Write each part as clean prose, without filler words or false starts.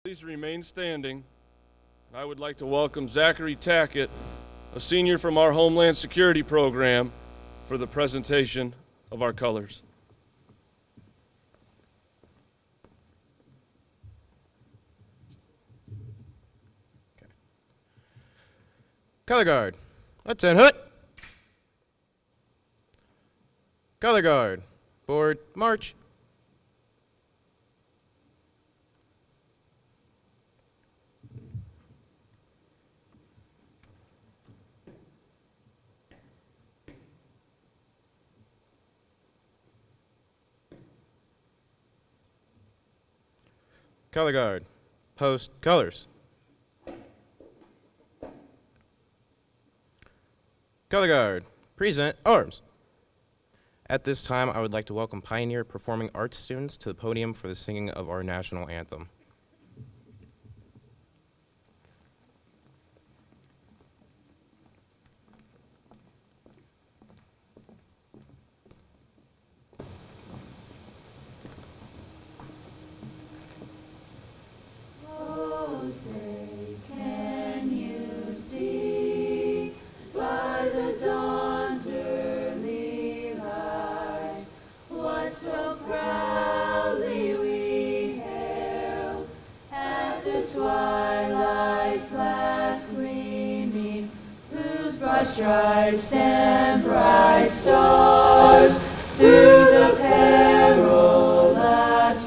Please remain standing. I would like to welcome Zachary Tackett, a senior from our Homeland Security program, for the presentation of our colors. Color guard, Lieutenant Hood. Color guard, forward march. Color guard, post colors. Color guard, present arms. At this time, I would like to welcome Pioneer Performing Arts students to the podium for the singing of our national anthem. Stripes and bright stars through the perilous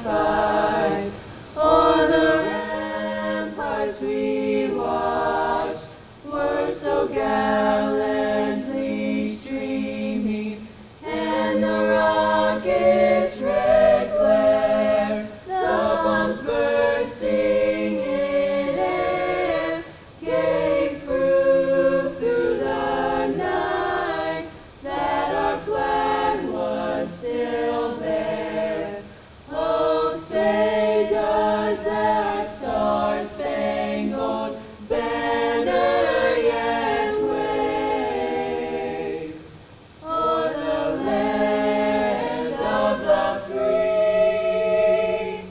fight. O'er the ramparts we watched were so gallantly streaming, and the rockets' red glare, the bombs bursting in air, gave proof through the night that our flag was still there. Oh, say does that star-spangled banner yet wave o'er the land of the free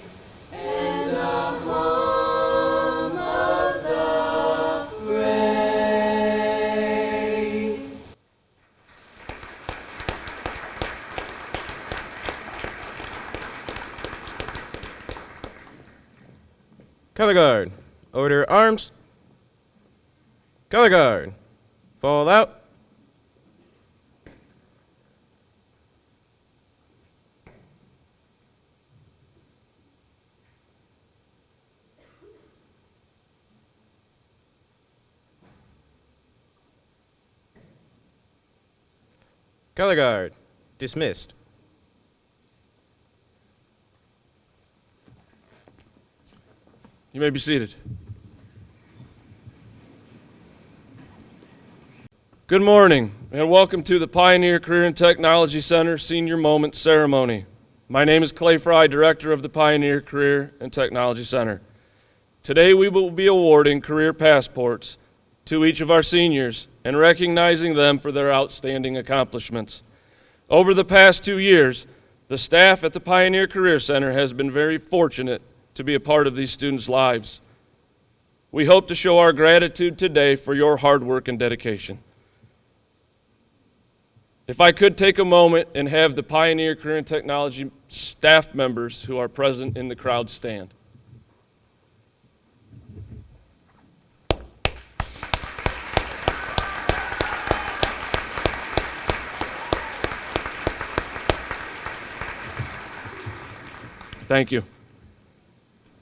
and the home of the brave? Color guard, order arms. Color guard, fall out. Color guard, dismissed. You may be seated. Good morning, and welcome to the Pioneer Career and Technology Center Senior Moment Ceremony. My name is Clay Fry, Director of the Pioneer Career and Technology Center. Today we will be awarding career passports to each of our seniors and recognizing them for their outstanding accomplishments. Over the past 2 years, the staff at the Pioneer Career Center has been very fortunate to be a part of these students' lives. We hope to show our gratitude today for your hard work and dedication. If I could take a moment and have the Pioneer Career and Technology staff members who are present in the crowd stand. Thank you.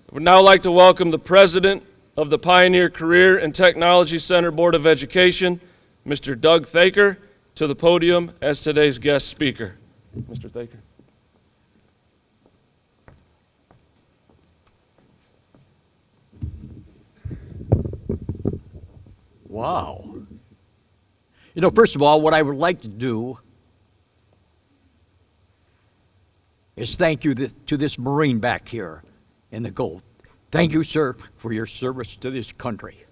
I would now like to welcome the President of the Pioneer Career and Technology Center Board of Education, Mr. Doug Thaker, to the podium as today's guest speaker. Mr. Thaker. Wow. You know, first of all, what I would like to do is thank you to this Marine back here in the gold. Thank you, sir, for your service to this country.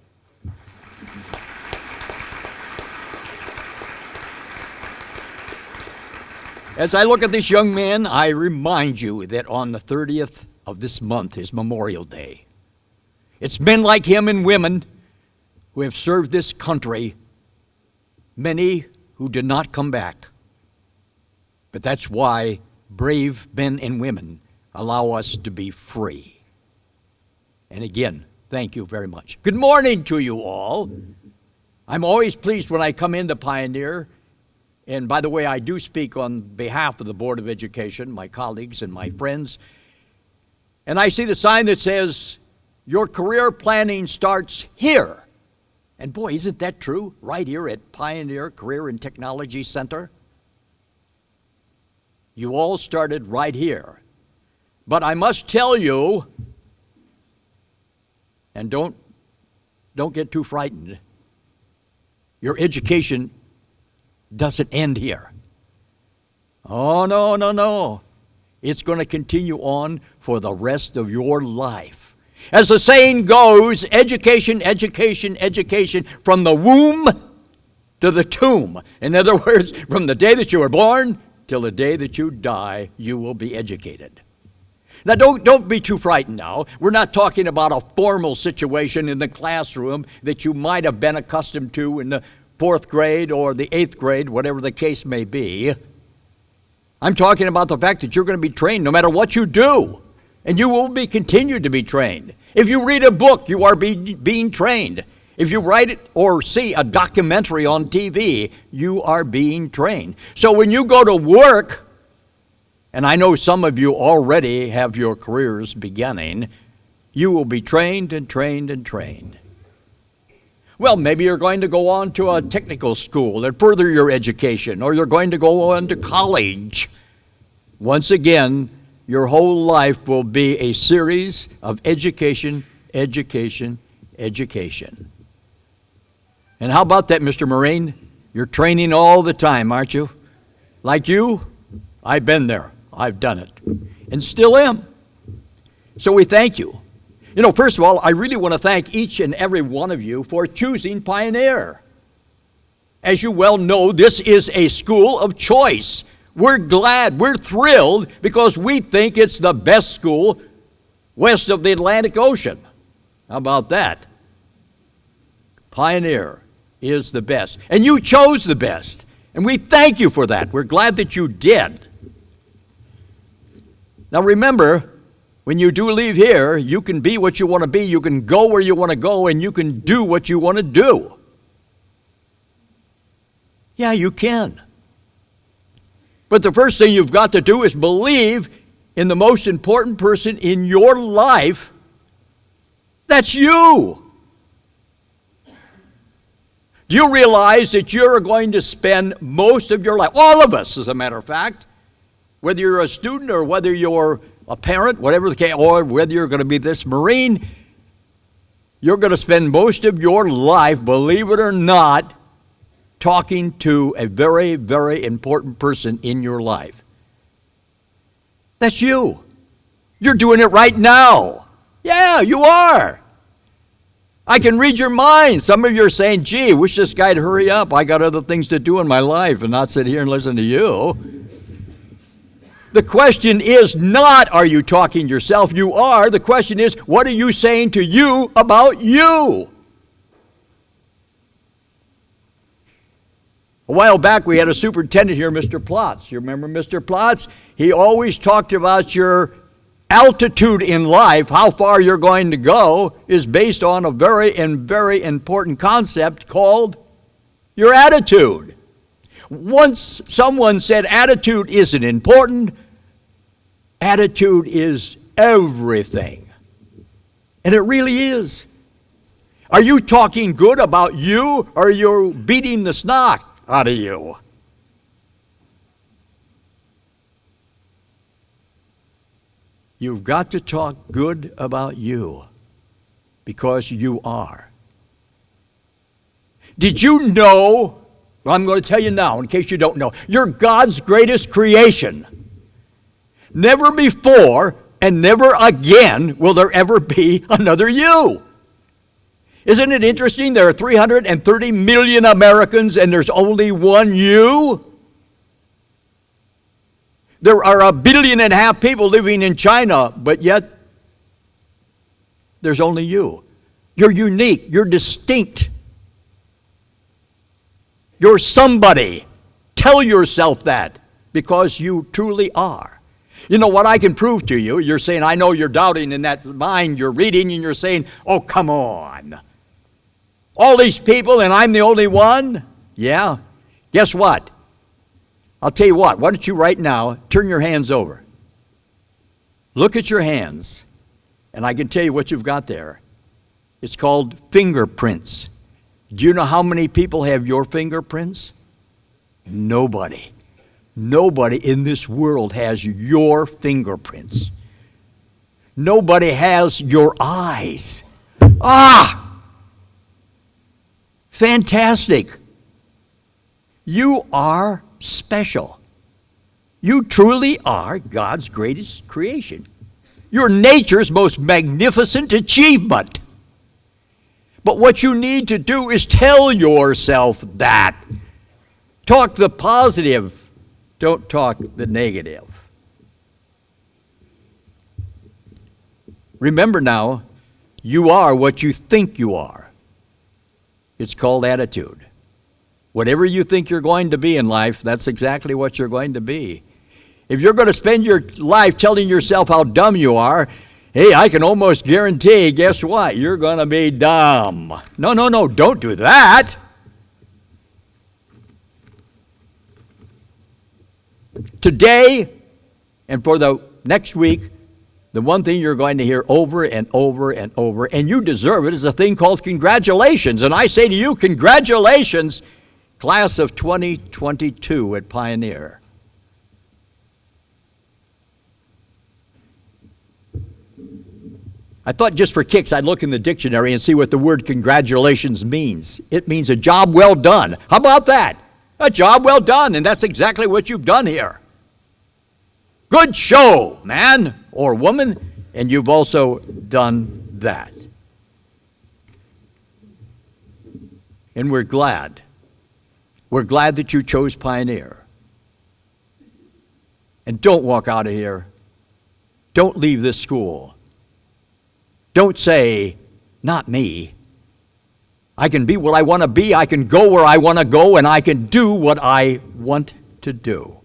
As I look at this young man, I remind you that on the 30th of this month is Memorial Day. It's men like him and women who have served this country, many who did not come back. But that's why brave men and women allow us to be free. And again, thank you very much. Good morning to you all. I'm always pleased when I come into Pioneer. And by the way, I do speak on behalf of the Board of Education, my colleagues and my friends. And I see the sign that says, your career planning starts here. And boy, isn't that true? Right here at Pioneer Career and Technology Center. You all started right here. But I must tell you, and don't get too frightened, your education doesn't end here. Oh, no, no, no. It's going to continue on for the rest of your life. As the saying goes, education, education, education, from the womb to the tomb. In other words, from the day that you were born till the day that you die, you will be educated. Now, don't be too frightened now. We're not talking about a formal situation in the classroom that you might have been accustomed to in the 4th grade or the 8th grade, whatever the case may be. I'm talking about the fact that you're going to be trained no matter what you do, and you will be continued to be trained. If you read a book, you are being trained. If you write it or see a documentary on TV, you are being trained. So when you go to work, and I know some of you already have your careers beginning, you will be trained and trained and trained. Well, maybe you're going to go on to a technical school and further your education, or you're going to go on to college. Once again, your whole life will be a series of education, education, education. And how about that, Mr. Marine? You're training all the time, aren't you? Like you, I've been there. I've done it. And still am. So we thank you. You know, first of all, I really want to thank each and every one of you for choosing Pioneer. As you well know, this is a school of choice. We're glad, we're thrilled, because we think it's the best school west of the Atlantic Ocean. How about that? Pioneer is the best. And you chose the best. And we thank you for that. We're glad that you did. Now remember, when you do leave here, you can be what you want to be, you can go where you want to go, and you can do what you want to do. Yeah, you can. But the first thing you've got to do is believe in the most important person in your life. That's you. Do you realize that you're going to spend most of your life, all of us as a matter of fact, whether you're a student or whether you're a parent, whatever the case, or whether you're going to be this Marine, you're going to spend most of your life, believe it or not, talking to a very, very important person in your life. That's you. You're doing it right now. Yeah, you are. I can read your mind. Some of you are saying, gee, wish this guy'd hurry up. I got other things to do in my life and not sit here and listen to you. The question is not, are you talking to yourself? You are. The question is, what are you saying to you about you? A while back, we had a superintendent here, Mr. Plotz. You remember Mr. Plotz? He always talked about your altitude in life, how far you're going to go, is based on a very important concept called your attitude. Once someone said attitude isn't important, attitude is everything. And it really is. Are you talking good about you, or are you beating the snot out of you? You've got to talk good about you, because you are. Did you know, well, I'm going to tell you now in case you don't know, you're God's greatest creation. Never before and never again will there ever be another you. Isn't it interesting? There are 330 million Americans and there's only one you. There are 1.5 billion people living in China, but yet there's only you. You're unique. You're distinct. You're somebody. Tell yourself that, because you truly are. You know what I can prove to you? You're saying, I know you're doubting in that mind. You're reading and you're saying, oh, come on. All these people and I'm the only one? Yeah. Guess what? I'll tell you what. Why don't you right now turn your hands over. Look at your hands, and I can tell you what you've got there. It's called fingerprints. Do you know how many people have your fingerprints? Nobody. Nobody in this world has your fingerprints. Nobody has your eyes. Ah! Fantastic. You are special. You truly are God's greatest creation. You're nature's most magnificent achievement. But what you need to do is tell yourself that. Talk the positive. Don't talk the negative. Remember now, you are what you think you are. It's called attitude. Whatever you think you're going to be in life, that's exactly what you're going to be. If you're going to spend your life telling yourself how dumb you are, hey, I can almost guarantee, guess what? You're going to be dumb. No, don't do that. Today and for the next week, the one thing you're going to hear over and over and over, and you deserve it, is a thing called congratulations. And I say to you, congratulations, class of 2022 at Pioneer. I thought just for kicks I'd look in the dictionary and see what the word congratulations means. It means a job well done. How about that? A job well done, and that's exactly what you've done here. Good show, man or woman, and you've also done that. And we're glad. We're glad that you chose Pioneer. And don't walk out of here. Don't leave this school. Don't say, not me. I can be what I want to be, I can go where I want to go, and I can do what I want to do.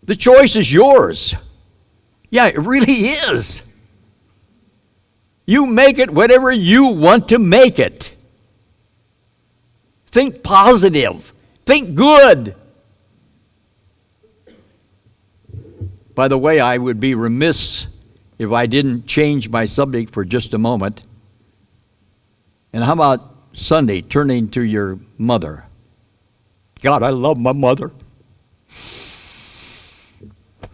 The choice is yours. Yeah, it really is. You make it whatever you want to make it. Think positive. Think good. By the way, I would be remiss if I didn't change my subject for just a moment. And how about Sunday, turning to your mother? God, I love my mother.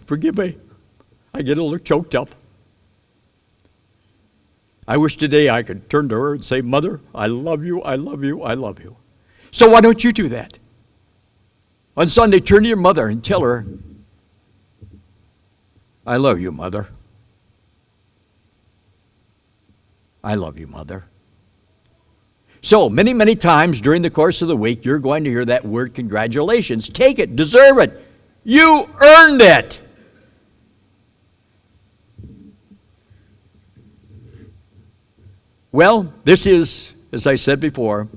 Forgive me. I get a little choked up. I wish today I could turn to her and say, Mother, I love you, I love you, I love you. So why don't you do that? On Sunday, turn to your mother and tell her, I love you, Mother. I love you, Mother. So, many, many times during the course of the week, you're going to hear that word congratulations. Take it, deserve it. You earned it. Well, this is, as I said before,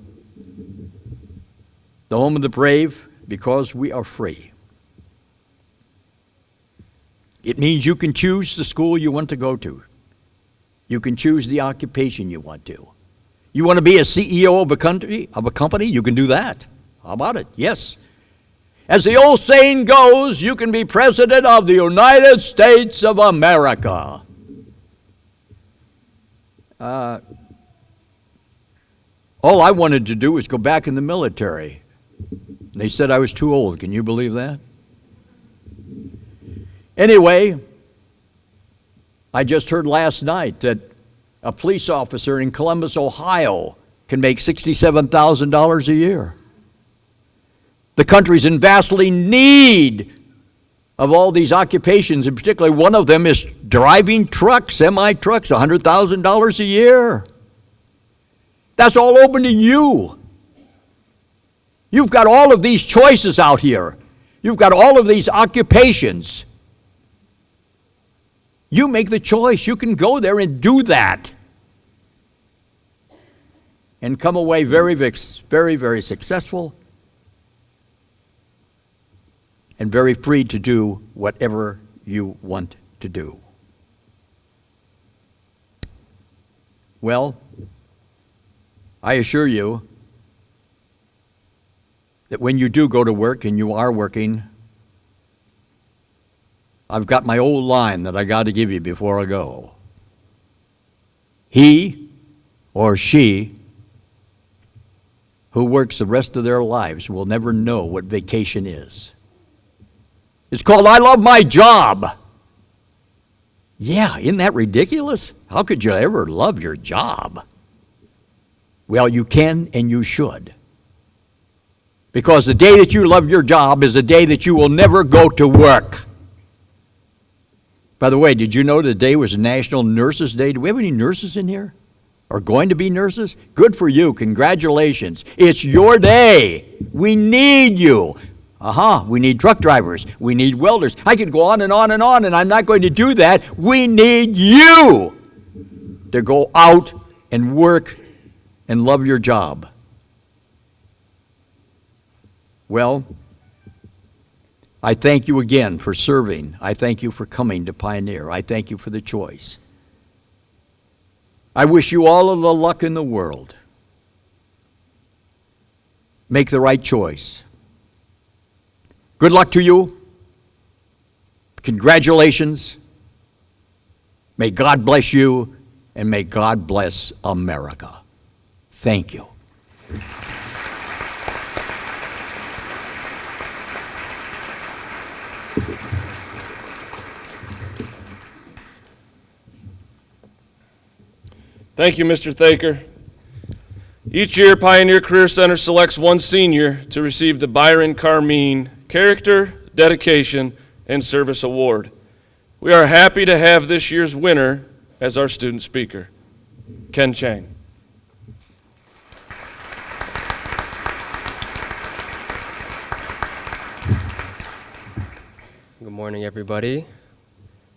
the home of the brave because we are free. It means you can choose the school you want to go to. You can choose the occupation you want to. You want to be a CEO of a company? You can do that. How about it? Yes. As the old saying goes, you can be president of the United States of America. All I wanted to do was go back in the military. They said I was too old. Can you believe that? Anyway, I just heard last night that a police officer in Columbus, Ohio, can make $67,000 a year. The country's in vastly need of all these occupations, and particularly one of them is driving trucks, semi-trucks, $100,000 a year. That's all open to you. You've got all of these choices out here. You've got all of these occupations. You make the choice. You can go there and do that. And come away very, very, very successful and very free to do whatever you want to do. Well, I assure you that when you do go to work and you are working, I've got my old line that I got to give you before I go. He or she who works the rest of their lives will never know what vacation is. It's called I love my job. Yeah, isn't that ridiculous? How could you ever love your job? Well, you can and you should. Because the day that you love your job is the day that you will never go to work. By the way, did you know today was National Nurses Day? Do we have any nurses in here? Or going to be nurses? Good for you. Congratulations. It's your day. We need you. We need truck drivers. We need welders. I could go on and on and on, and I'm not going to do that. We need you to go out and work and love your job. Well, I thank you again for serving. I thank you for coming to Pioneer. I thank you for the choice. I wish you all of the luck in the world. Make the right choice. Good luck to you. Congratulations. May God bless you, and may God bless America. Thank you. Thank you, Mr. Thaker. Each year, Pioneer Career Center selects one senior to receive the Byron Carmine Character, Dedication, and Service Award. We are happy to have this year's winner as our student speaker, Ken Chang. Good morning, everybody.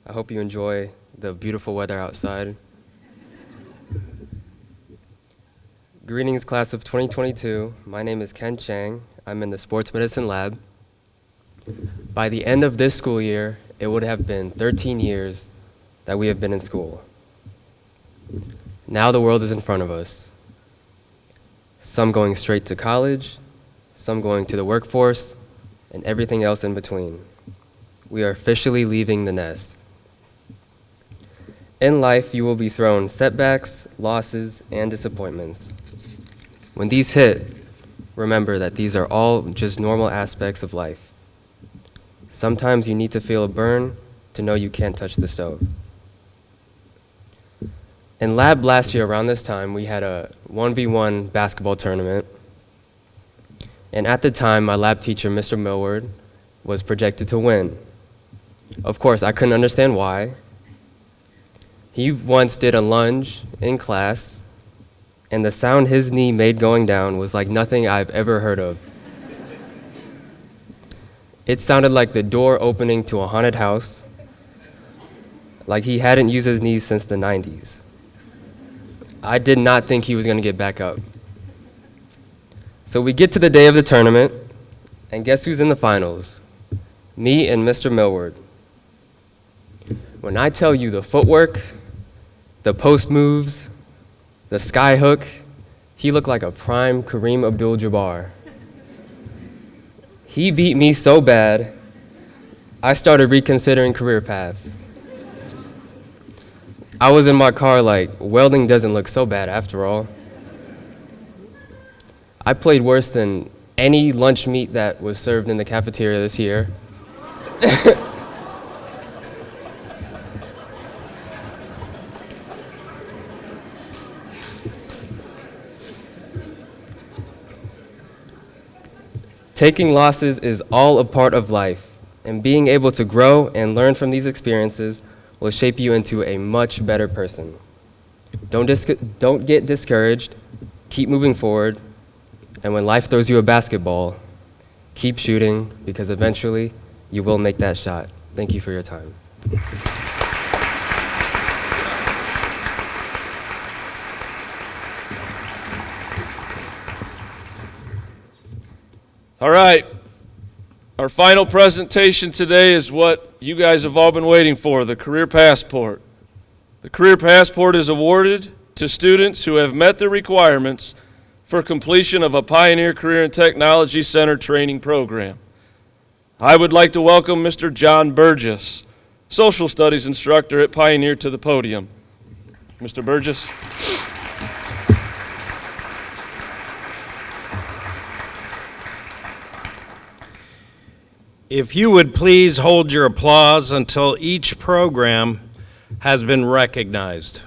I hope you enjoy the beautiful weather outside. Greetings, class of 2022. My name is Ken Chang. I'm in the sports medicine lab. By the end of this school year, it would have been 13 years that we have been in school. Now the world is in front of us. Some going straight to college, some going to the workforce, and everything else in between. We are officially leaving the nest. In life, you will be thrown setbacks, losses, and disappointments. When these hit, remember that these are all just normal aspects of life. Sometimes you need to feel a burn to know you can't touch the stove. In lab last year around this time, we had a 1v1 basketball tournament. And at the time, my lab teacher, Mr. Millward, was projected to win. Of course, I couldn't understand why. He once did a lunge in class, and the sound his knee made going down was like nothing I've ever heard of. It sounded like the door opening to a haunted house, like he hadn't used his knees since the 90s. I did not think he was going to get back up. So we get to the day of the tournament, and guess who's in the finals? Me and Mr. Millward. When I tell you the footwork, the post moves, the sky hook, he looked like a prime Kareem Abdul-Jabbar. He beat me so bad, I started reconsidering career paths. I was in my car like, welding doesn't look so bad after all. I played worse than any lunch meat that was served in the cafeteria this year. Taking losses is all a part of life, and being able to grow and learn from these experiences will shape you into a much better person. Don't get discouraged, keep moving forward, and when life throws you a basketball, keep shooting, because eventually you will make that shot. Thank you for your time. All right. Our final presentation today is what you guys have all been waiting for, the Career Passport. The Career Passport is awarded to students who have met the requirements for completion of a Pioneer Career and Technology Center training program. I would like to welcome Mr. John Burgess, Social Studies instructor at Pioneer, to the podium. Mr. Burgess. If you would please hold your applause until each program has been recognized.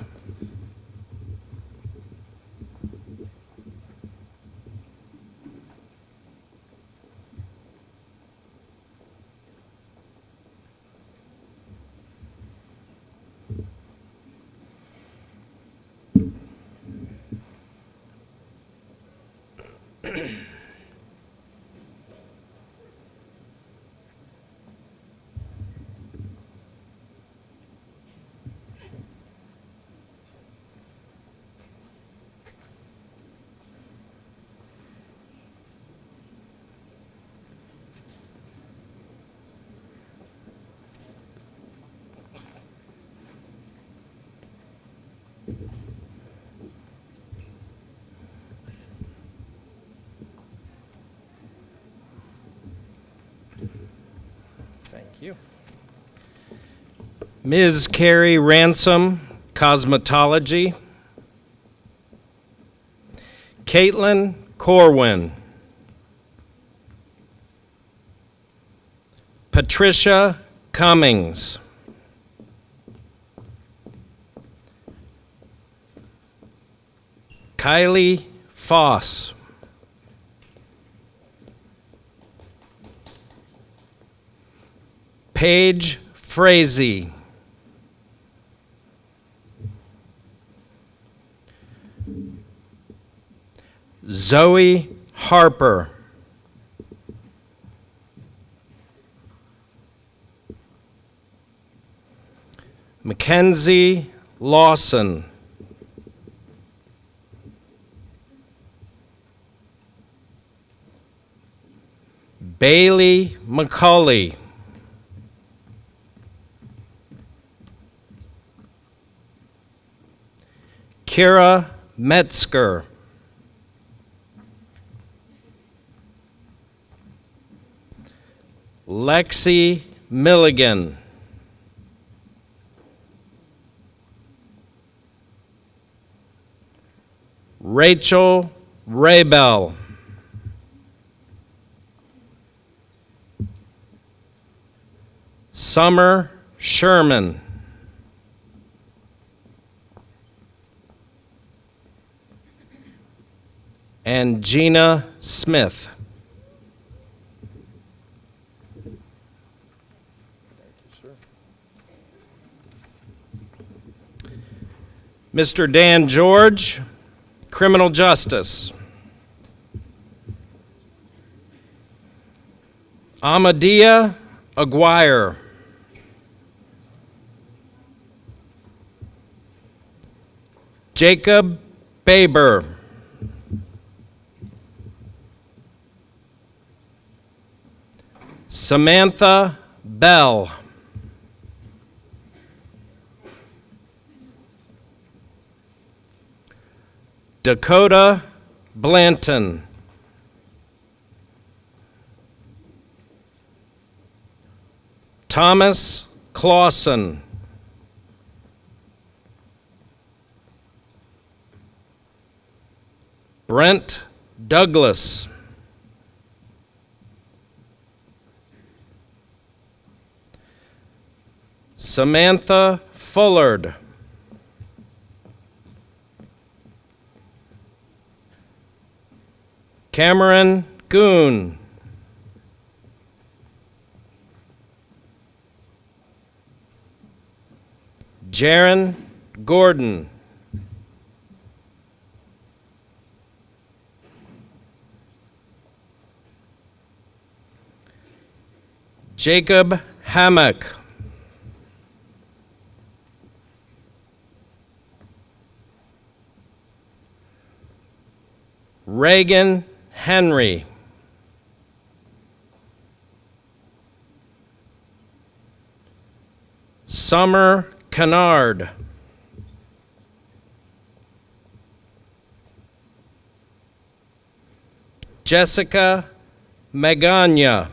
Thank you. Ms. Carrie Ransom, Cosmetology. Caitlin Corwin. Patricia Cummings. Kylie Foss. Paige Frazee. Zoe Harper. Mackenzie Lawson. Bailey McCulley. Kira Metzger. Lexi Milligan. Rachel Raybell. Summer Sherman. And Gina Smith. Mr. Dan George, Criminal Justice. Amadea Aguirre. Jacob Baber. Samantha Bell. Dakota Blanton. Thomas Clausen. Brent Douglas. Samantha Fullard. Cameron Goon. Jaron Gordon. Jacob Hammock. Reagan Henry. Summer Kennard. Jessica Magana.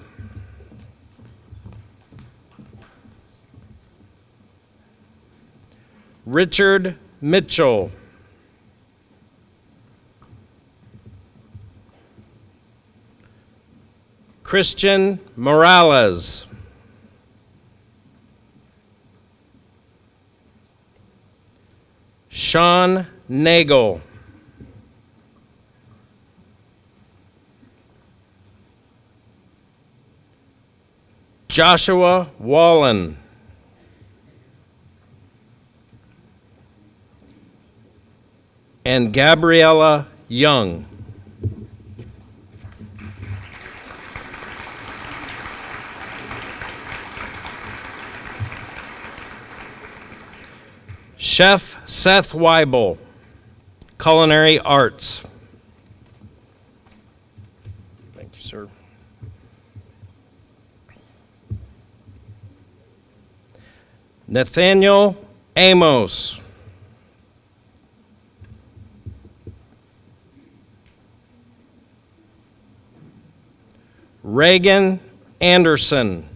Richard Mitchell. Christian Morales. Sean Nagel. Joshua Wallen. And Gabriella Young. Chef Seth Weibel, Culinary Arts. Thank you, sir. Nathaniel Amos. Reagan Anderson.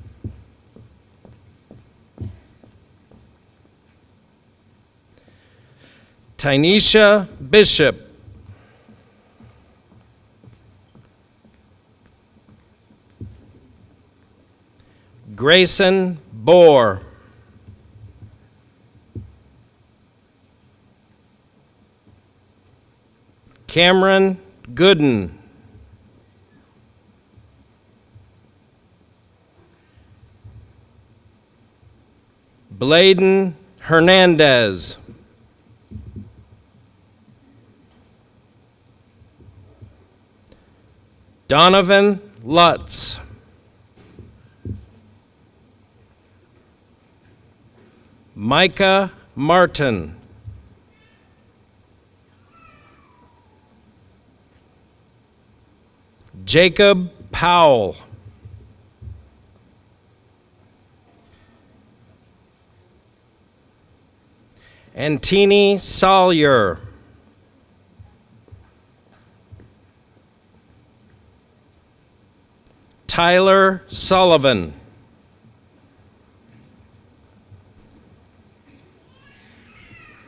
Tynesha Bishop. Grayson Bohr. Cameron Gooden. Bladen Hernandez. Donovan Lutz. Micah Martin. Jacob Powell. Antini Sawyer. Tyler Sullivan.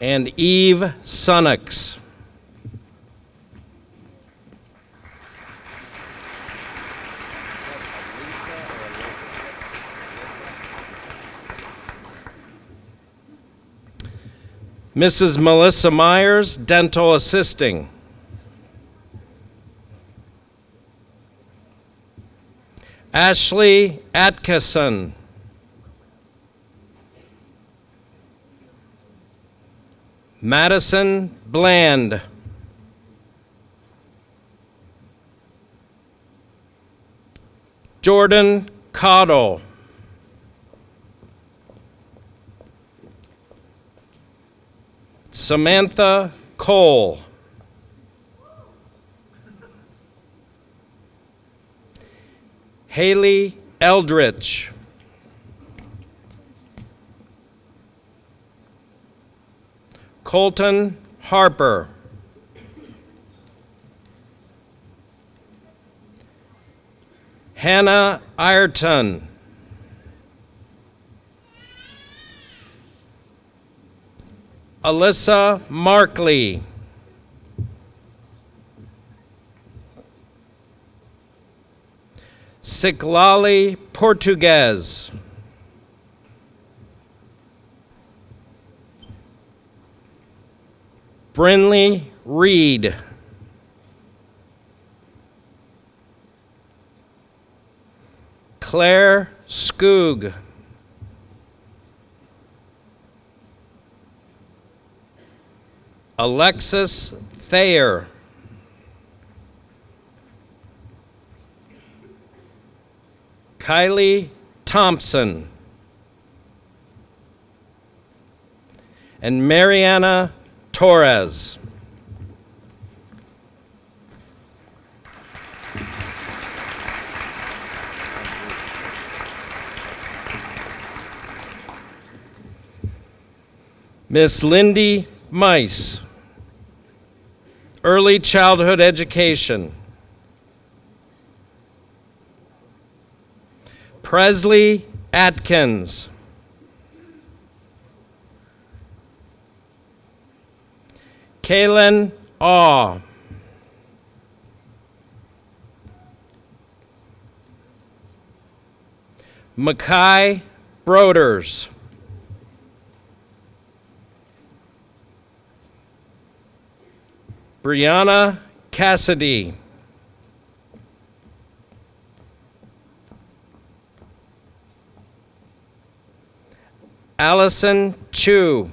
And Eve Sunnix. Mrs. Melissa Myers, Dental Assisting. Ashley Atkinson. Madison Bland. Jordan Cottle. Samantha Cole. Haley Eldridge. Colton Harper. Hannah Ireton. Alyssa Markley. Siklali Portuguez. Brinley Reed. Claire Skoog. Alexis Thayer. Kylie Thompson. And Mariana Torres. Miss Lindy Mice, Early Childhood Education. Presley Atkins. Kaylin Aw. Mackay Broders. Brianna Cassidy. Allison Chu.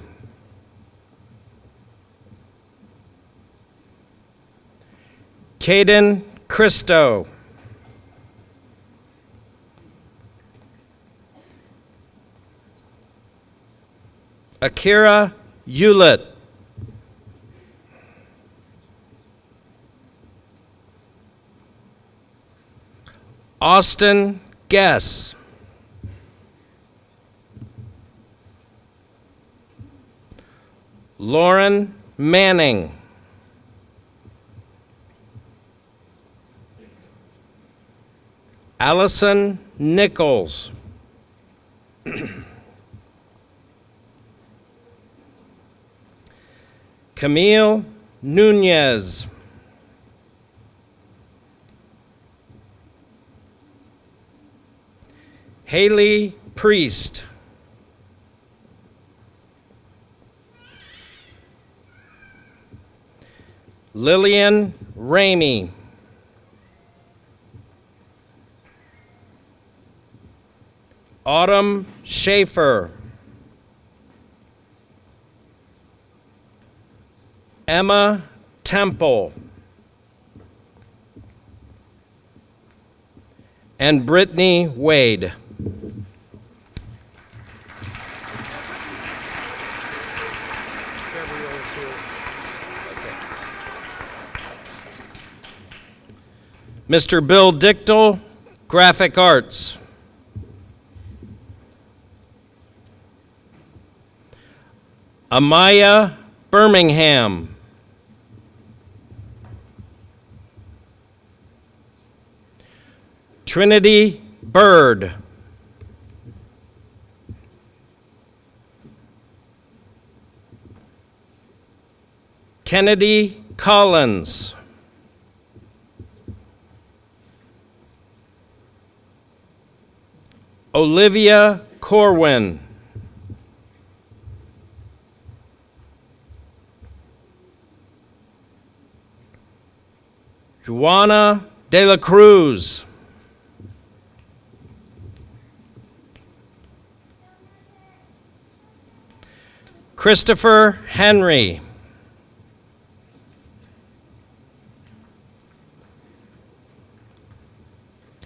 Caden Christo. Akira Hewlett. Austin Guess. Lauren Manning. Allison Nichols. Camille Nunez. Haley Priest. Lillian Ramey. Autumn Schaefer. Emma Temple. And Brittany Wade. Mr. Bill Dichtel, Graphic Arts. Amaya Birmingham. Trinity Bird. Kennedy Collins. Olivia Corwin. Juana de la Cruz. Christopher Henry.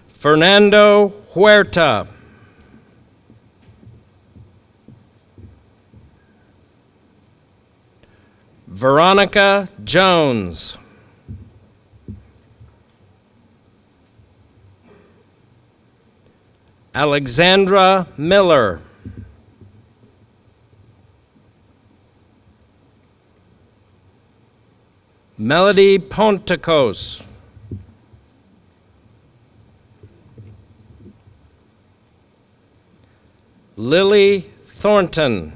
Fernando Huerta. Veronica Jones. Alexandra Miller. Melody Ponticos. Lily Thornton.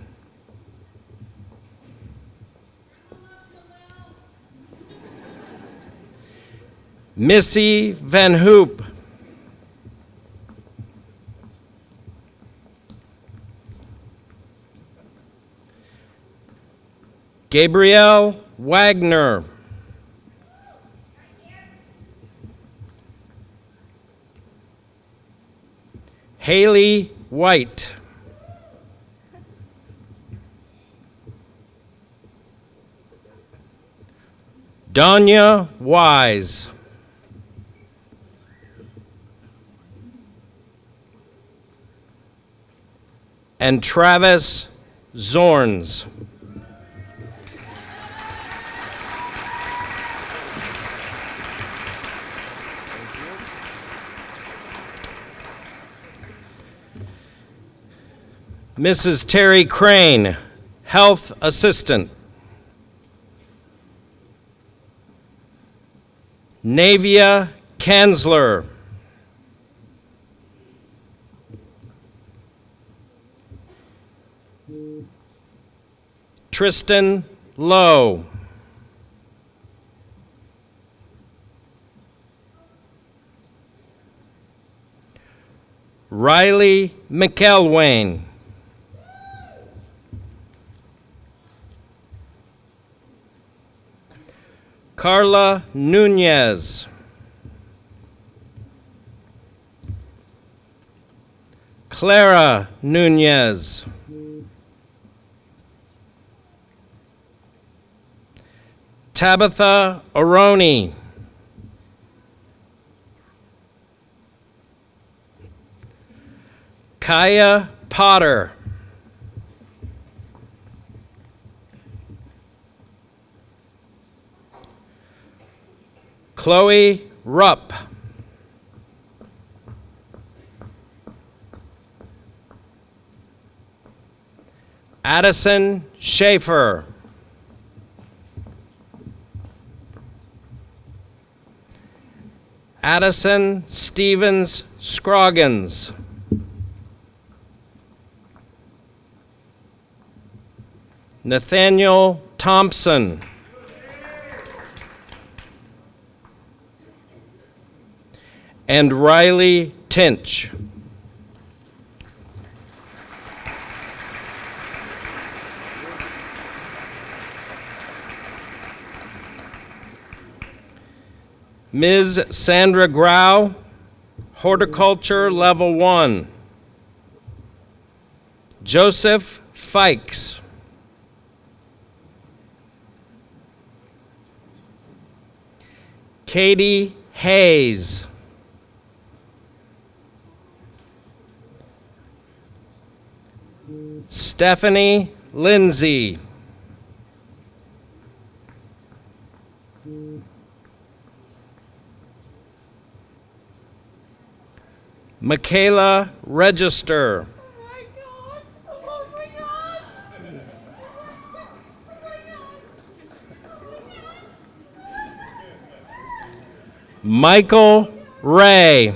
Missy Van Hoop. Gabrielle Wagner. Haley White. Danya Wise. And Travis Zorns. Mrs. Terry Crane, health assistant. Navia Kanzler. Tristan Lowe. Riley McElwain. Carla Nunez. Clara Nunez. Tabitha Aroni. Kaya Potter. Chloe Rupp. Addison Schaefer. Addison Stevens Scroggins. Nathaniel Thompson. And Riley Tinch. Ms. Sandra Grau, Horticulture Level 1. Joseph Fikes. Katie Hayes. Stephanie Lindsay. Michaela Register. Michael Ray.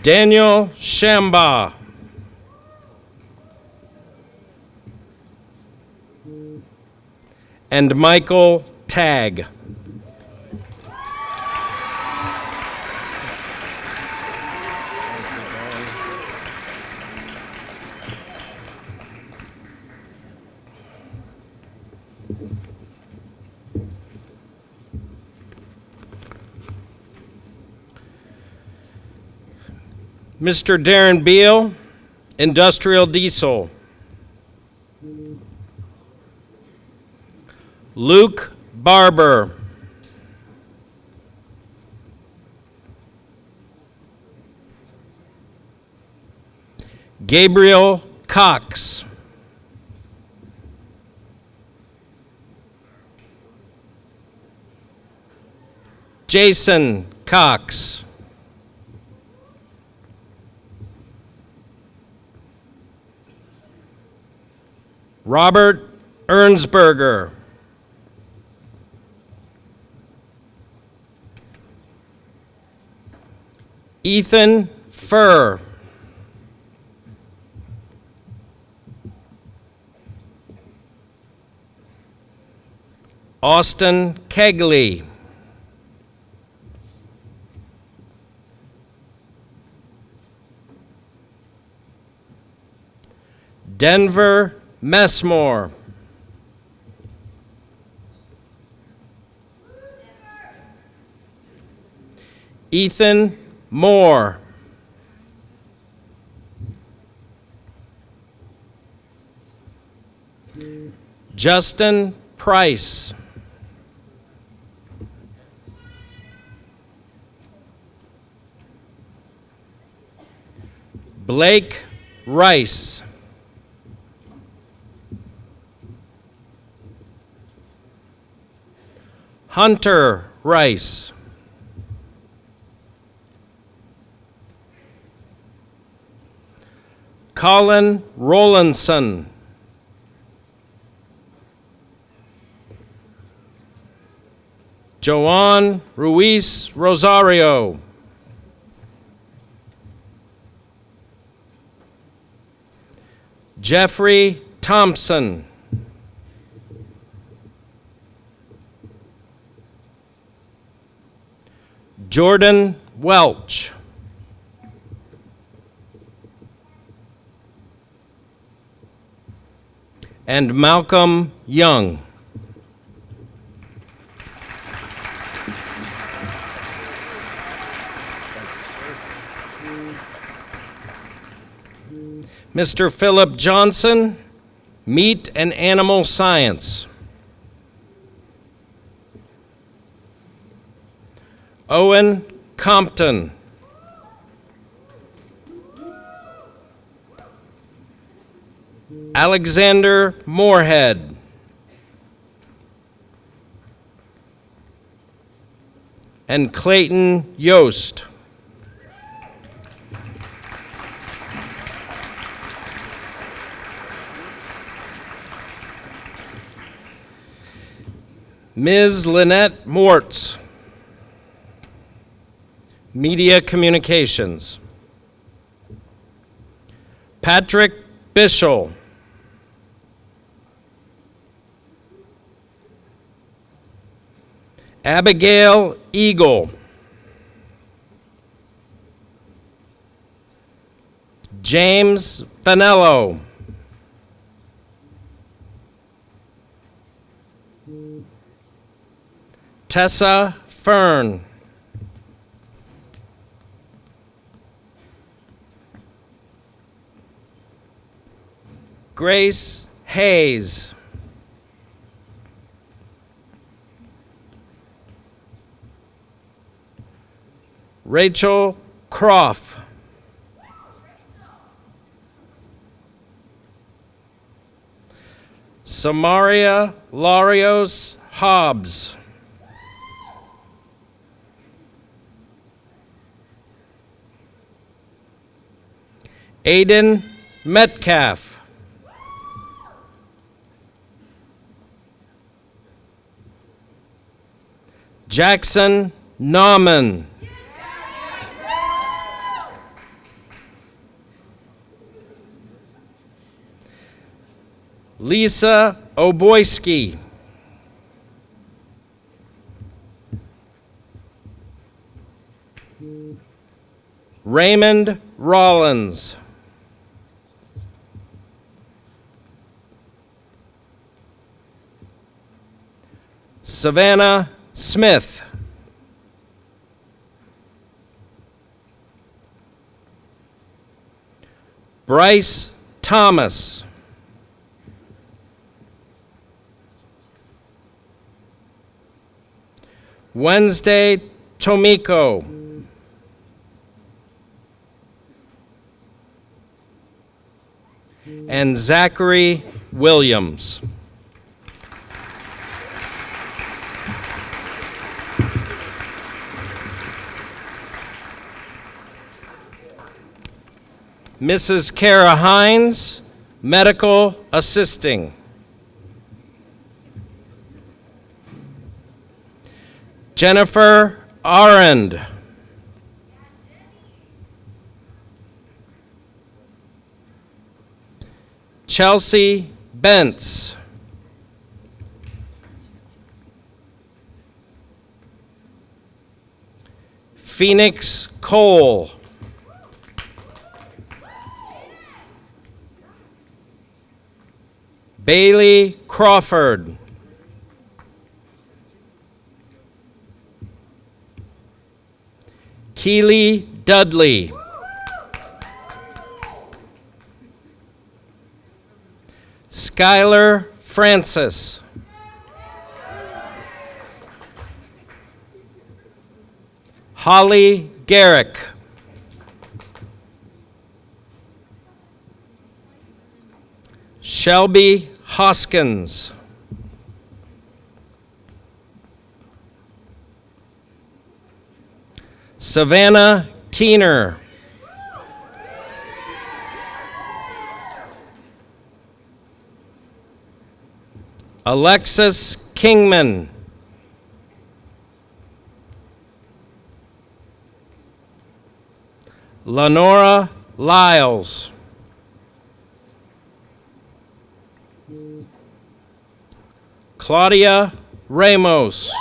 Daniel Shamba. And Michael Tagg. Mr. Darren Beal, Industrial Diesel. Luke Barber. Gabriel Cox. Jason Cox. Robert Ernsberger. Ethan Furr. Austin Kegley. Denver Messmore. Ethan Moore. Justin Price. Blake Rice. Hunter Rice. Colin Rowlandson. Joan Ruiz Rosario. Jeffrey Thompson. Jordan Welch. And Malcolm Young. Mr. Philip Johnson, Meat and Animal Science. Owen Compton. Alexander Moorhead. And Clayton Yost. Ms. Lynette Mortz, Media Communications. Patrick Bischel. Abigail Eagle. James Fanello. Tessa Fern. Grace Hayes. Rachel Croft. Samaria Larios Hobbs. Aiden Metcalf. Jackson Nauman. Lisa Oboyski. Raymond Rollins. Savannah Smith. Bryce Thomas. Wednesday Tomiko. And Zachary Williams. Mrs. Kara Hines, Medical Assisting. Jennifer Arend. Chelsea Bentz. Phoenix Cole. Bailey Crawford. Keely Dudley. Skylar Francis. Holly Garrick. Shelby Hoskins. Savannah Keener. Alexis Kingman. Lenora Lyles. Claudia Ramos.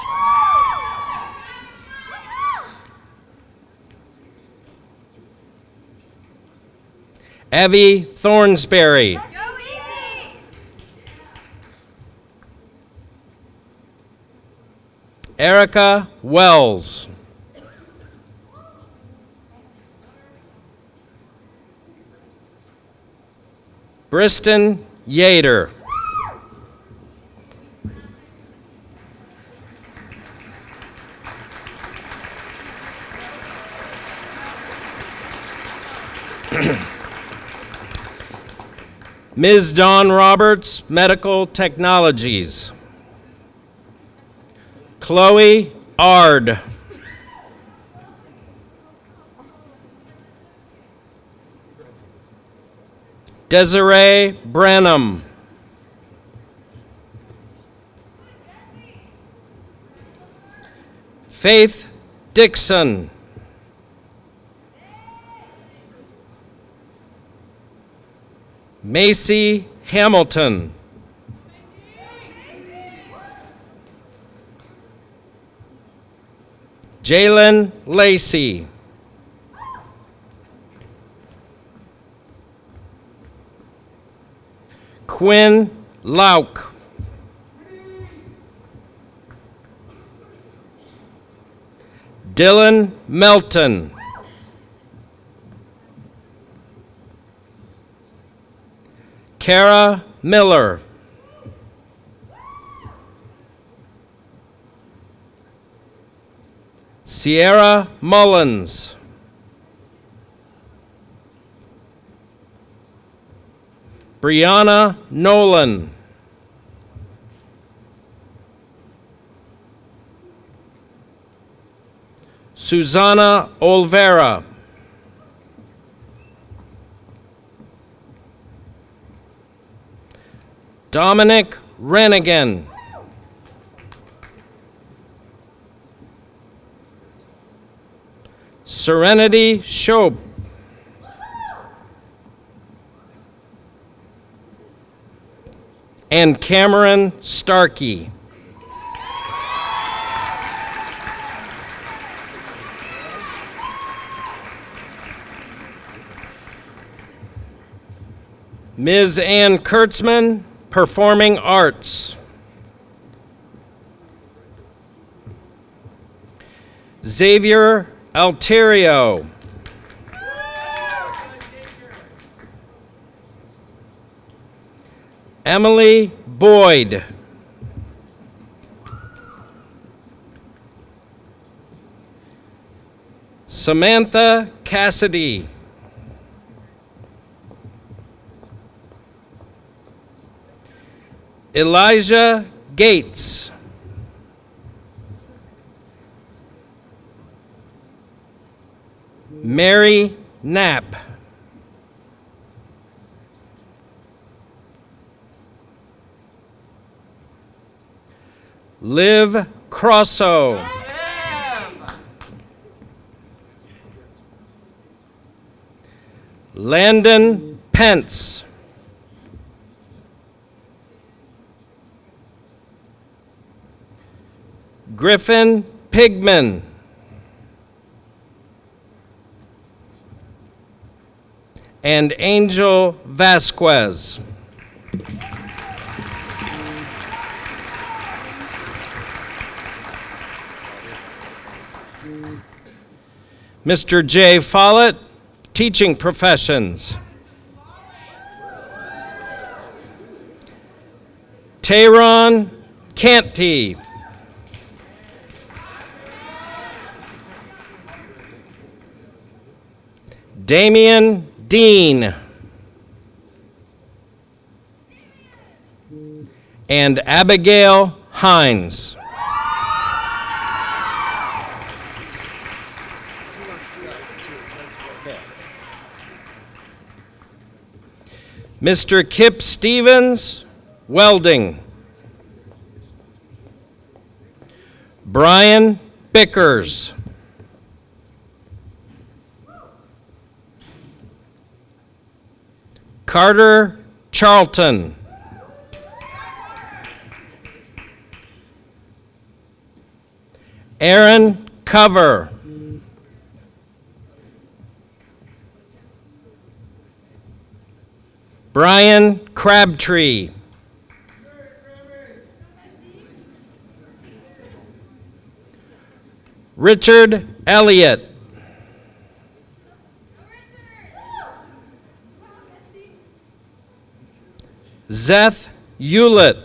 Evie Thornsberry. Erica Wells. Briston Yater. Ms. Dawn Roberts, Medical Technologies. Chloe Ard. Desiree Branham. Faith Dixon. Macy Hamilton. Jalen Lacey. Quinn Lauk. Dylan Melton. Kara Miller. Sierra Mullins. Brianna Nolan. Susanna Olvera. Dominic Renigan. Serenity Shope. And Cameron Starkey. Ms. Ann Kurtzman, Performing Arts. Xavier Alterio. Emily Boyd. Samantha Cassidy. Elijah Gates. Mary Knapp. Liv Crosso. Landon Pence. Griffin Pigman. And Angel Vasquez. Mr. Jay Follett, Teaching Professions. Tayron Canty. Damian Dean. And Abigail Hines. Mr. Kip Stevens, welding. Brian Bickers. Carter Charlton. Aaron Cover. Brian Crabtree. Richard Elliott. Zeth Hewlett.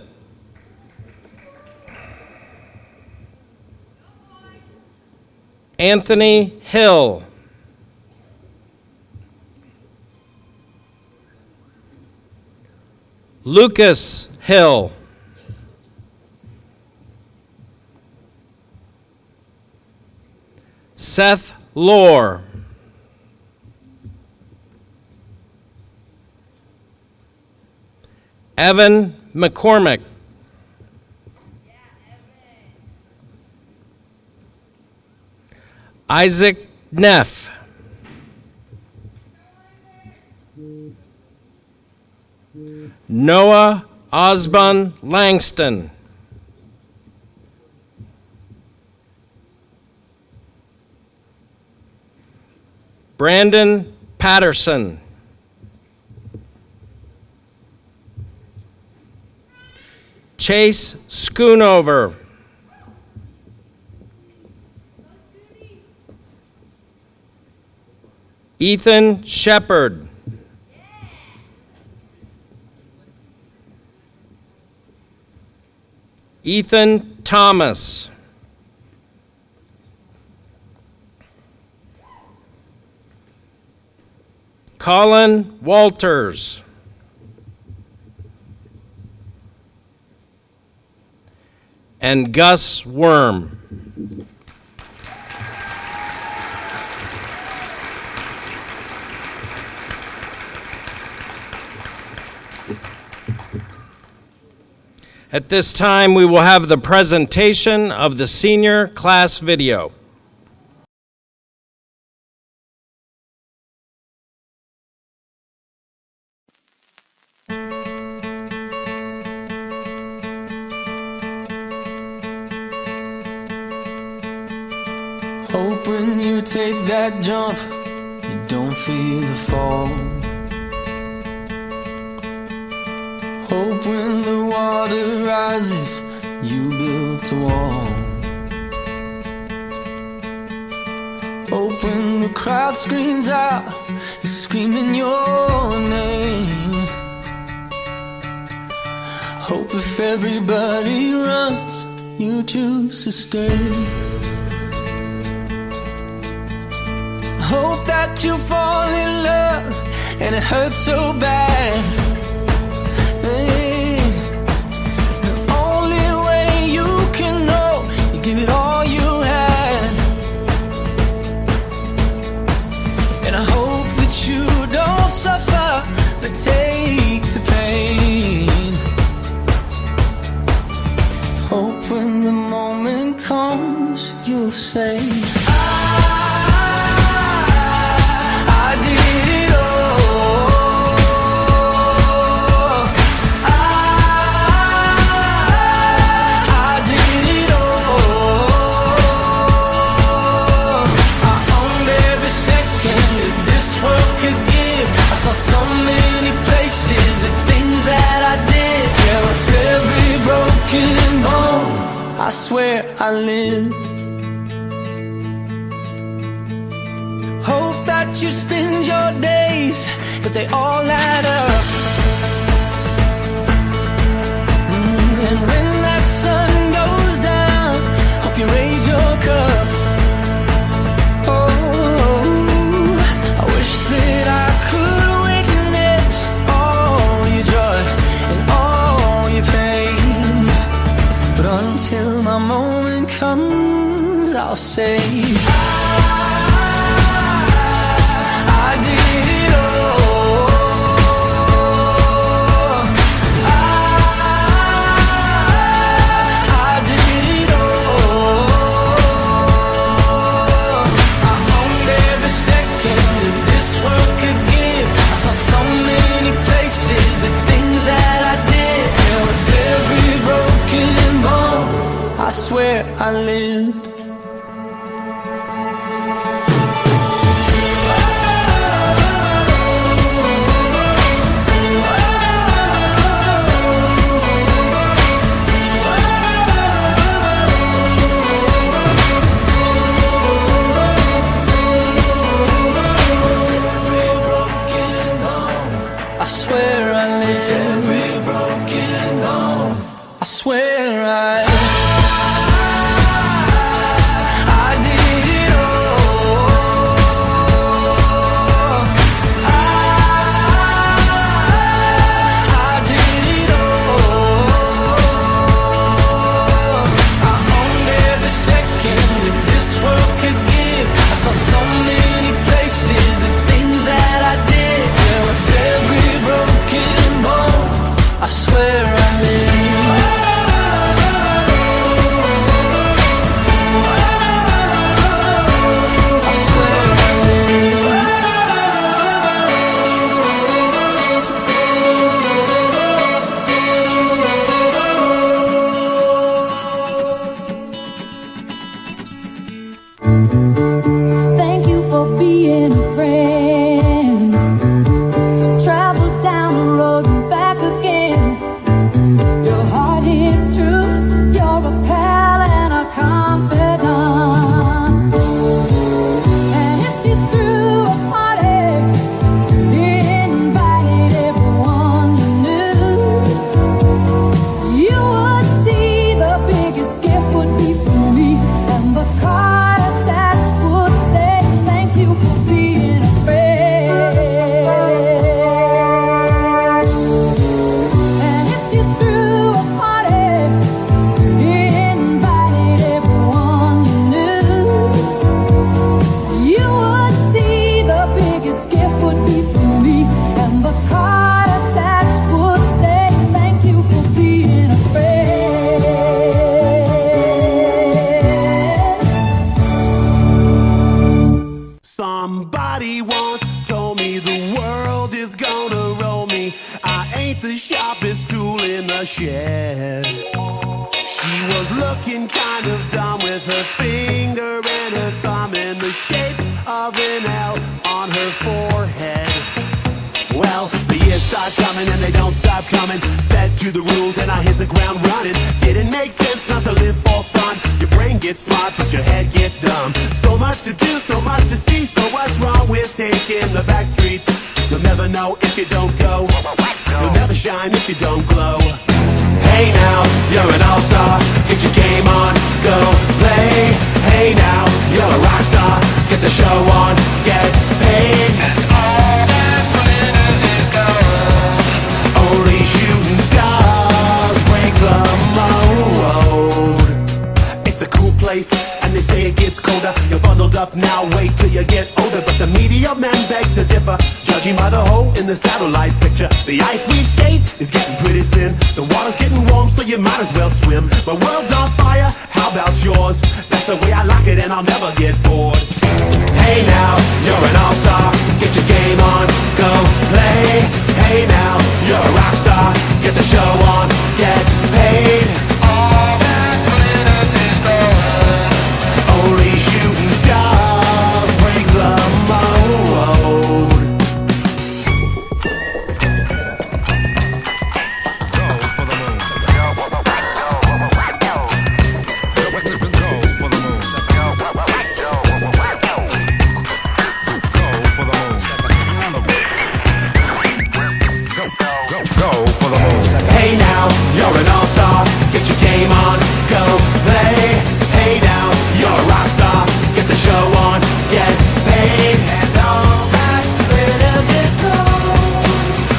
Anthony Hill. Lucas Hill. Seth Lohr. Evan McCormick. Isaac Neff. Noah Osborne Langston. Brandon Patterson. Chase Schoonover. Ethan Shepard. Ethan Thomas. Colin Walters. And Gus Worm. At this time, we will have the presentation of the senior class video. Hope when you take that jump, you don't feel the fall. Hope when the water rises, you built a wall. Hope when the crowd screams out, you're screaming your name. Hope if everybody runs, you choose to stay. Hope that you fall in love and it hurts so bad. Hey, the only way you can know, you give it all you had. And I hope that you don't suffer, but take the pain. Hope when the moment comes, you'll say, I swear I lived. Hope that you spend your days, but they all add up. And when that sun goes down, hope you raise your cup. Oh, I wish that I lived. I swear I lived. Every broken bone. I swear I did it all. I did it all. I owned every second that this world could give. I saw so many places, the things that I did. Yeah, with every broken bone, I swear I live. I swear I live. Thank you for being a friend. Travel down the road and back again. Your heart is true. You're a pal and a confidant. And if you threw a party, invited everyone you knew, you would see the biggest gift would be from me, and the card attached would say thank you for being a friend. And if you threw a party, invited everyone you knew, you would see the biggest gift would be from me, and the card attached would say thank you for being a friend. Somebody once told me the world is gonna roll me. I ain't the sharpest tool in the shed. She was looking kind of dumb with her finger and her thumb in the shape of an L on her forehead. Well, the years start coming and they don't stop coming. Fed to the rules and I hit the ground running. Didn't make sense not to live for fun. Your brain gets smart but your head gets dumb. So much to do, so much to see. So what's wrong with taking the back streets? You'll never know if you don't go. You'll never shine if you don't glow. Hey now, you're an all-star. Get your game on, go play. Hey now, you're a rock star. Get the show on, get paid. Only shooting stars break the mold. It's a cool place, and they say it gets colder. You're bundled up now, wait till you get older. But the media men beg to differ, judging by the hole in the satellite picture. The ice we skate is getting pretty thin. The water's getting warm, so you might as well swim. My world's on fire, how about yours? That's the way I like it, and I'll never get bored. Hey now, you're an all-star. Get your game on, go play. Hey now, you're a rock star. Get the show on, get paid. All that glitters is gold. Only shooting stars break the mold. Hey now, you're an all-star. Get your game on, go play. Hey now, you're a rock star. Get the show on, get paid. And all that glitters is gold.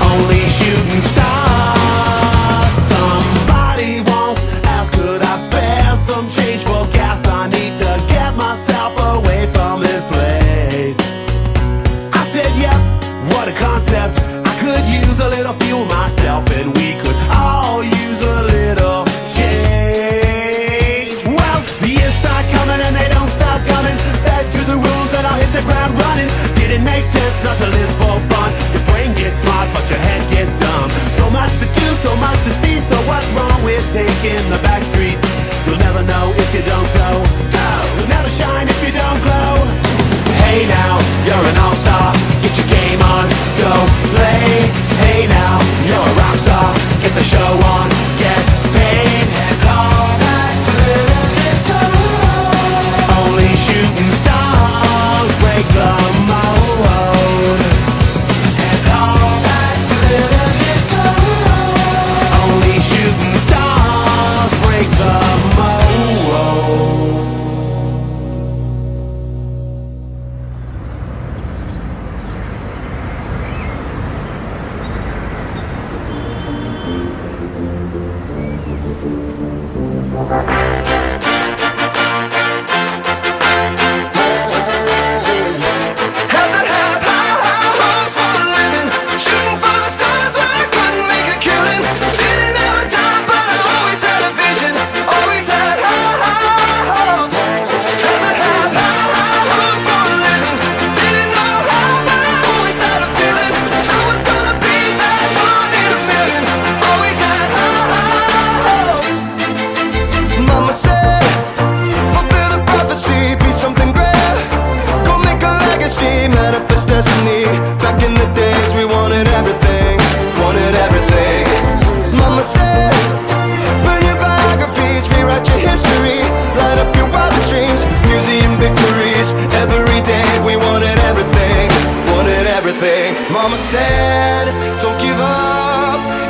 Only shooting stars. Somebody once asked, could I spare some change for gas? I need to get myself away from this place. I said, yep, what a concept. I could use a little fuel myself.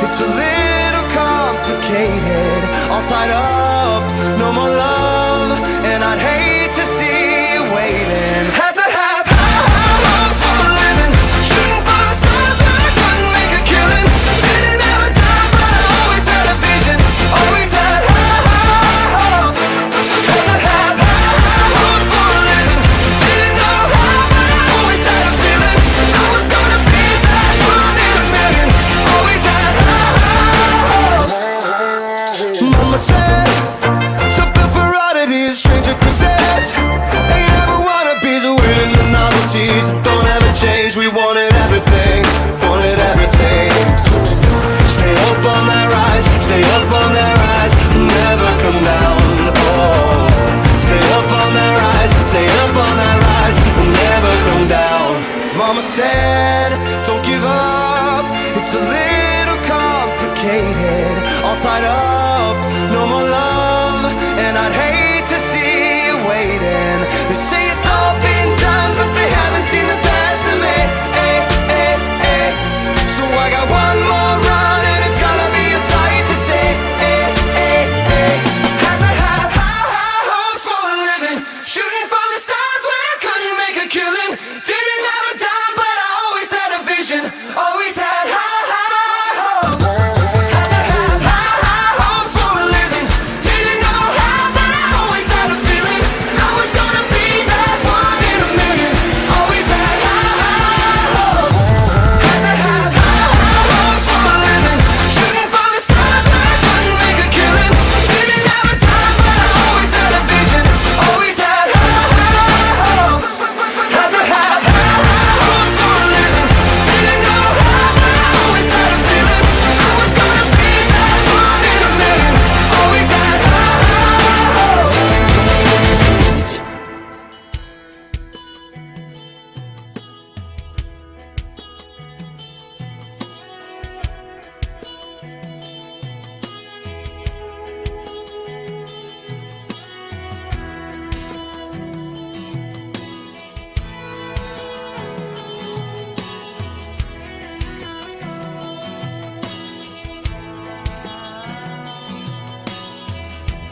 It's a little complicated, all tied up, no more love, and I'd hate to see you waiting. Had to have high hopes for a living, shooting for the stars when I couldn't make a killing. Didn't have a dime, but I always had a vision, always had high hopes. Had to have high hopes for a living, didn't know how, but I always had a feeling I was gonna be that one in a million. Always had high hopes. Mama said, something for oddities, stranger cruises. Ain't ever wannabes, waiting the novelties that don't ever change. We wanted everything, wanted everything. Stay up on that rise, stay up on that rise, never come down. Oh, stay up on that rise, stay up on that rise, never come down. Mama said, don't give up, it's a little complicated, all tied up, no more love, and I'd hate to see you waiting. They say it's all been done, but they haven't seen the best of me. So I got one more run, and it's gonna be a sight to see. Had to have high hopes for a living, shooting for the stars when I couldn't make a killing. Didn't have a dime, but I always had a vision, always had high hopes. Had to have high hopes for a living, didn't know how, but I always had a feeling I was gonna be that one in a million. Always had high hopes. Had to have high hopes for a living, shooting for the stars when I couldn't make a killing. Didn't have a dime, but I always had a vision, always had high hopes. Had to have high hopes for a living, didn't know how, but I always had a feeling I was gonna be that one in a million. Always had high hopes.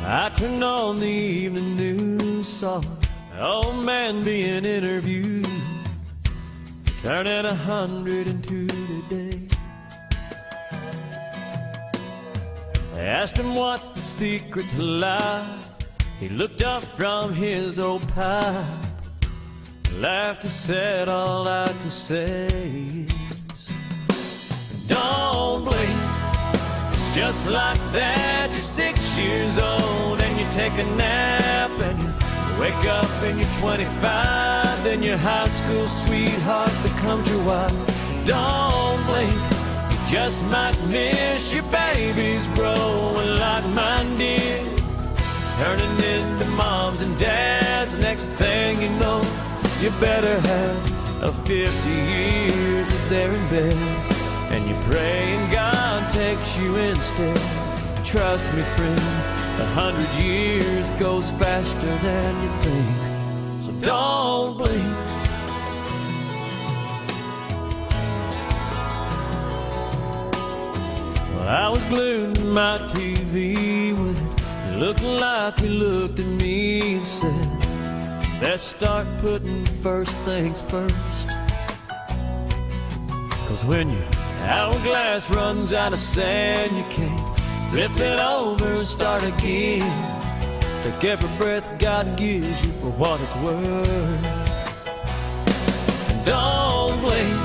I turned on the evening news, saw an old man being interviewed, turning 102 today. They asked him what's the secret to life. He looked up from his old pipe, laughed and said, all I can say is, don't blink. Just like that, you're 6 years old and you take a nap and you wake up and you're 25. Then your high school sweetheart becomes your wife. Don't blink, you just might miss your babies growing like mine did, turning into moms and dads. Next thing you know, you better have a 50 years as they're in bed, and you pray and God takes you instead. Trust me, friend, 100 years goes faster than you think. So don't blink. Well, I was glued to my TV when it looked like he looked at me and said, let's start putting first things first. 'Cause when your hourglass runs out of sand, you can't flip it over and start again. Take every breath God gives you for what it's worth. And don't blink,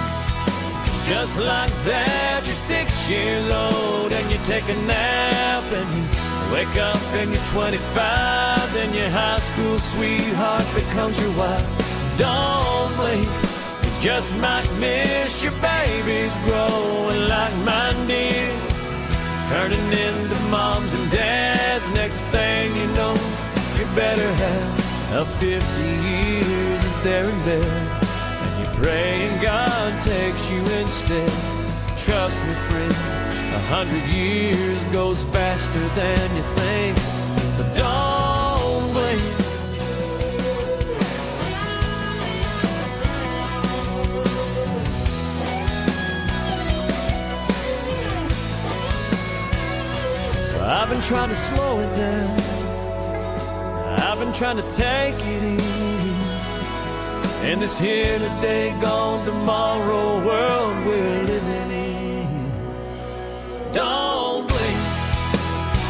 'cause just like that, you're 6 years old and you take a nap and you wake up and you're 25. Then your high school sweetheart becomes your wife. Don't blink, just might miss your babies growing like mine did, turning into moms and dads. Next thing you know, you better have a 50 years as they're in bed, and you pray and God takes you instead. Trust me, friend, 100 years goes faster than you think. So don't blink. I've been trying to slow it down. I've been trying to take it easy. In this here today, gone tomorrow world we're living in. So don't blink.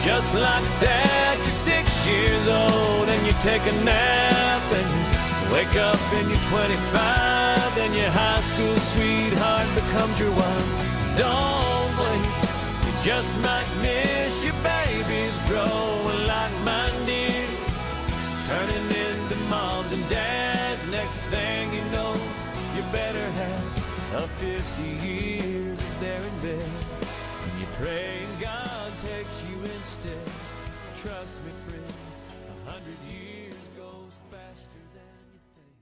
Just like that, you're 6 years old and you take a nap and you wake up and you're 25. Then your high school sweetheart becomes your wife. Don't blink. You just might miss your babies growing like mine did, turning into moms and dads. Next thing you know, your better half of 50 years is there in bed, and you pray and God takes you instead. Trust me, friend, 100 years goes faster than you think.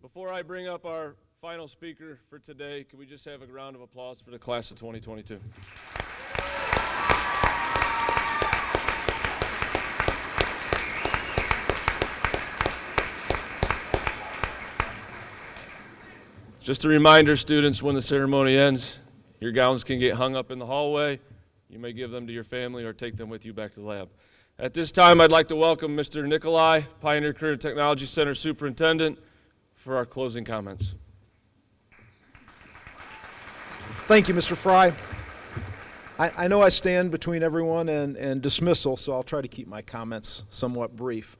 Before I bring up our final speaker for today, could we just have a round of applause for the class of 2022? Just a reminder, students, when the ceremony ends, your gowns can get hung up in the hallway. You may give them to your family or take them with you back to the lab. At this time, I'd like to welcome Mr. Nikolai, Pioneer Career and Technology Center Superintendent, for our closing comments. Thank you, Mr. Fry. I know I stand between everyone and dismissal, so I'll try to keep my comments somewhat brief.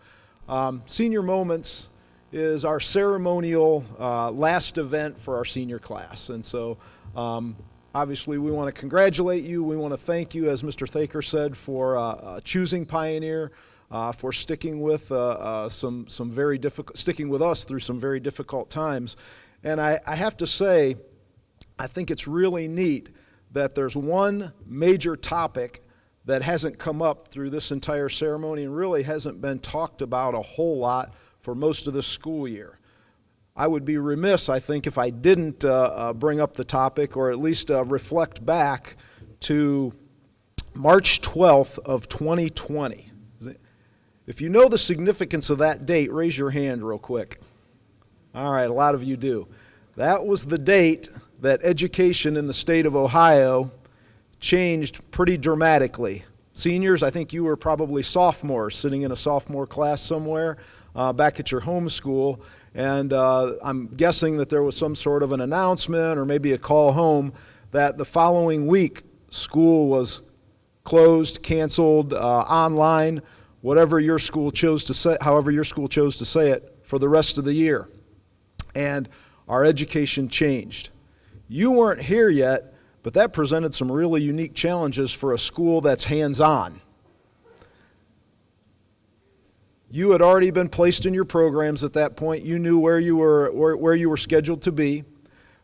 Senior Moments is our ceremonial last event for our senior class. And so obviously we want to congratulate you. We want to thank you, as Mr. Thaker said, for choosing Pioneer, for sticking with sticking with us through some very difficult times. And I have to say, I think it's really neat that there's one major topic that hasn't come up through this entire ceremony and really hasn't been talked about a whole lot for most of this school year. I would be remiss, I think, if I didn't bring up the topic or at least reflect back to March 12th of 2020. If you know the significance of that date, raise your hand real quick. All right, a lot of you do. That was the date that education in the state of Ohio changed pretty dramatically. Seniors, I think you were probably sophomores, sitting in a sophomore class somewhere back at your home school, and I'm guessing that there was some sort of an announcement or maybe a call home that the following week school was closed, canceled, online, whatever your school chose to say, however your school chose to say it, for the rest of the year. And our education changed. You weren't here yet, but that presented some really unique challenges for a school that's hands-on. You had already been placed in your programs at that point. You knew where you were scheduled to be,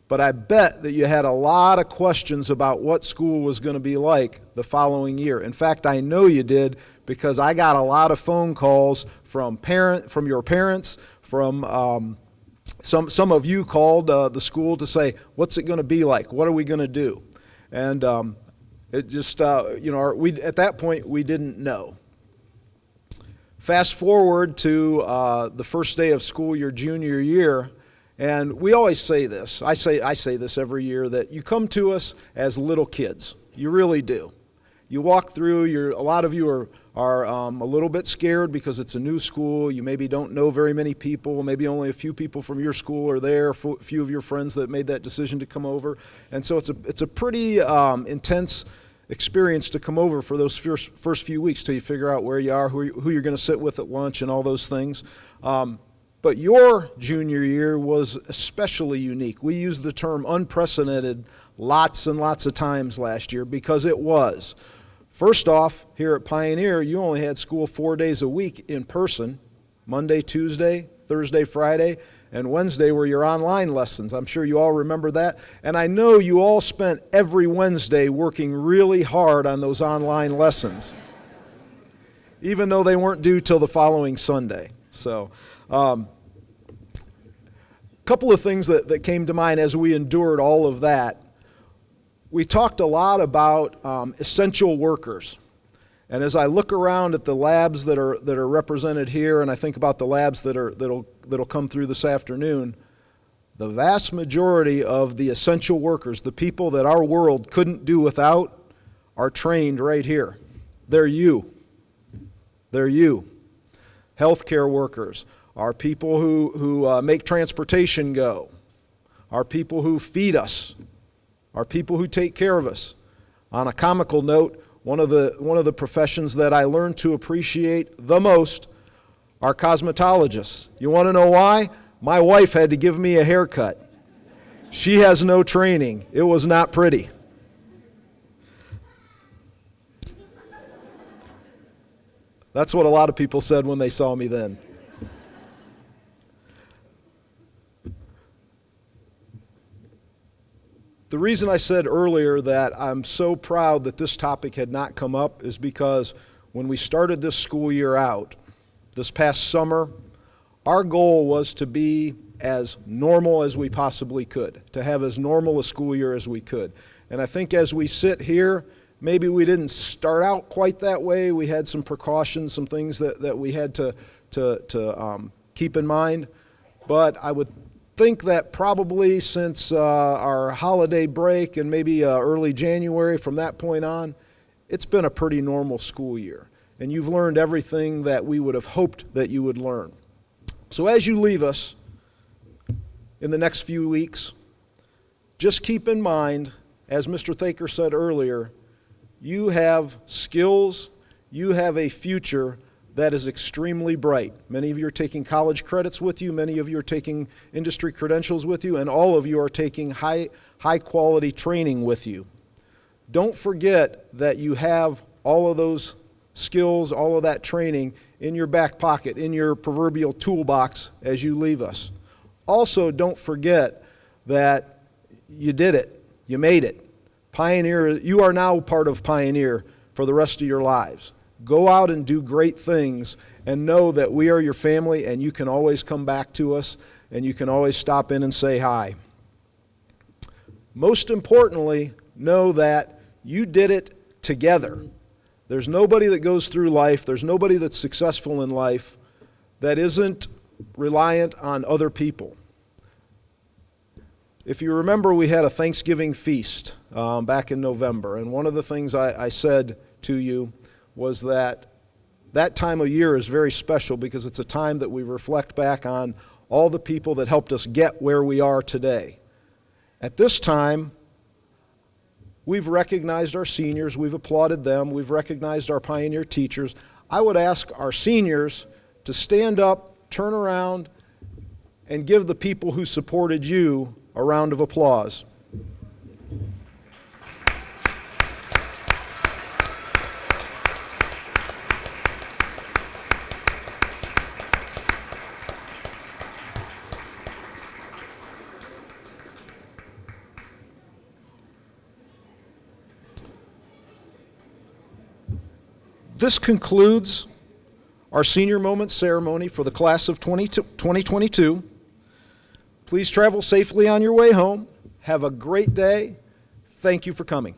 but I bet that you had a lot of questions about what school was going to be like the following year. In fact, I know you did, because I got a lot of phone calls from your parents, from some of you called the school to say, what's it going to be like? What are we going to do? And it just, at that point, we didn't know. Fast forward to the first day of school your junior year, and we always say this. I say this every year, that you come to us as little kids. You really do. You walk through, a lot of you are a little bit scared because it's a new school. You maybe don't know very many people. Maybe only a few people from your school are there, a few of your friends that made that decision to come over. And so it's a pretty intense experience to come over for those first few weeks till you figure out where you are, who you're going to sit with at lunch and all those things. But your junior year was especially unique. We used the term unprecedented lots and lots of times last year because it was. First off, here at Pioneer, you only had school 4 days a week in person. Monday, Tuesday, Thursday, Friday, and Wednesday were your online lessons. I'm sure you all remember that. And I know you all spent every Wednesday working really hard on those online lessons, even though they weren't due till the following Sunday. So, a couple of things that came to mind as we endured all of that. We talked a lot about essential workers. And as I look around at the labs that are represented here, and I think about the labs that'll come through this afternoon, The vast majority of the essential workers, the people that our world couldn't do without, are trained right here. They're you. They're you. Healthcare workers are people who make transportation go, are people who feed us, are people who take care of us. On a comical note, one of the professions that I learned to appreciate the most are cosmetologists. You want to know why? My wife had to give me a haircut. She has no training. It was not pretty. That's what a lot of people said when they saw me then. The reason I said earlier that I'm so proud that this topic had not come up is because when we started this school year out, this past summer, our goal was to be as normal as we possibly could, to have as normal a school year as we could. And I think as we sit here, maybe we didn't start out quite that way. We had some precautions, some things that we had to keep in mind. But I would think that probably since our holiday break and maybe early January, from that point on, it's been a pretty normal school year. And you've learned everything that we would have hoped that you would learn. So as you leave us in the next few weeks, just keep in mind, as Mr. Thaker said earlier, you have skills, you have a future that is extremely bright. Many of you are taking college credits with you, many of you are taking industry credentials with you, and all of you are taking high quality training with you. Don't forget that you have all of those skills, all of that training in your back pocket, in your proverbial toolbox as you leave us. Also, don't forget that you did it, you made it. Pioneer, you are now part of Pioneer for the rest of your lives. Go out and do great things and know that we are your family and you can always come back to us and you can always stop in and say hi. Most importantly, know that you did it together. There's nobody that goes through life, there's nobody that's successful in life that isn't reliant on other people. If you remember, we had a Thanksgiving feast back in November, and one of the things I said to you was that time of year is very special because it's a time that we reflect back on all the people that helped us get where we are today. At this time, we've recognized our seniors, we've applauded them, we've recognized our Pioneer teachers. I would ask our seniors to stand up, turn around, and give the people who supported you a round of applause. This concludes our Senior Moment ceremony for the class of 2022. Please travel safely on your way home. Have a great day. Thank you for coming.